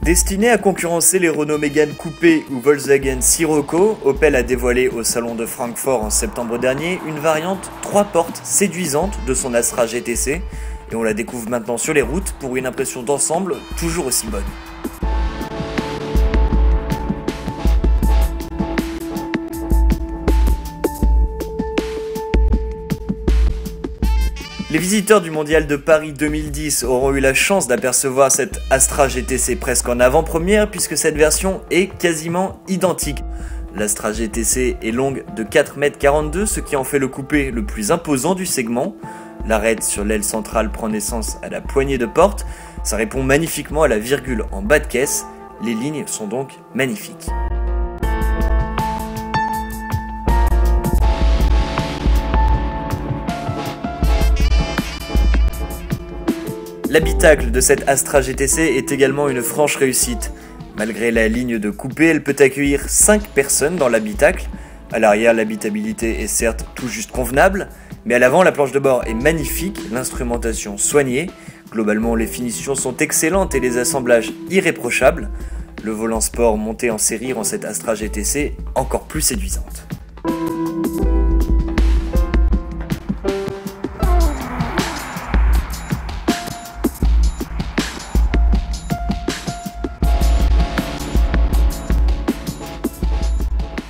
Destiné à concurrencer les Renault Mégane Coupé ou Volkswagen Scirocco, Opel a dévoilé au salon de Francfort en septembre dernier une variante 3 portes séduisante de son Astra GTC et on la découvre maintenant sur les routes pour une impression d'ensemble toujours aussi bonne. Les visiteurs du Mondial de Paris 2010 auront eu la chance d'apercevoir cette Astra GTC presque en avant-première puisque cette version est quasiment identique. L'Astra GTC est longue de 4,42 m, ce qui en fait le coupé le plus imposant du segment. L'arête sur l'aile centrale prend naissance à la poignée de porte, ça répond magnifiquement à la virgule en bas de caisse, les lignes sont donc magnifiques. L'habitacle de cette Astra GTC est également une franche réussite. Malgré la ligne de coupé, elle peut accueillir 5 personnes dans l'habitacle. À l'arrière, l'habitabilité est certes tout juste convenable, mais à l'avant, la planche de bord est magnifique, l'instrumentation soignée. Globalement, les finitions sont excellentes et les assemblages irréprochables. Le volant sport monté en série rend cette Astra GTC encore plus séduisante.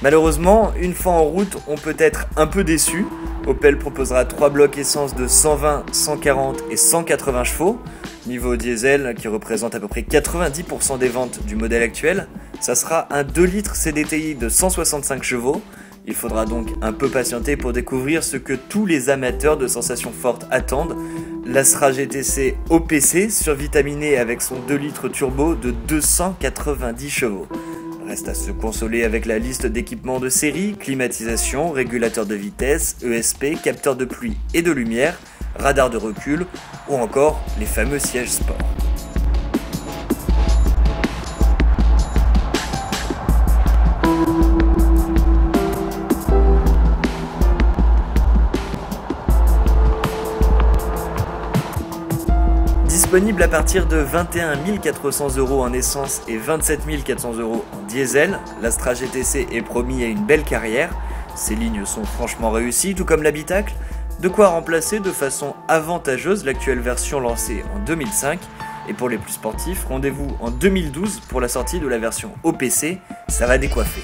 Malheureusement, une fois en route, on peut être un peu déçu. Opel proposera 3 blocs essence de 120, 140 et 180 chevaux. Niveau diesel, qui représente à peu près 90% des ventes du modèle actuel, ça sera un 2 litres CDTI de 165 chevaux. Il faudra donc un peu patienter pour découvrir ce que tous les amateurs de sensations fortes attendent. L'Astra GTC OPC survitaminé avec son 2 litres turbo de 290 chevaux. Reste à se consoler avec la liste d'équipements de série, climatisation, régulateur de vitesse, ESP, capteur de pluie et de lumière, radar de recul ou encore les fameux sièges sport. Disponible à partir de 21 400 € en essence et 27 400 € en diesel, l'Astra GTC est promis à une belle carrière. Ses lignes sont franchement réussies, tout comme l'habitacle, de quoi remplacer de façon avantageuse l'actuelle version lancée en 2005. Et pour les plus sportifs, rendez-vous en 2012 pour la sortie de la version OPC, ça va décoiffer.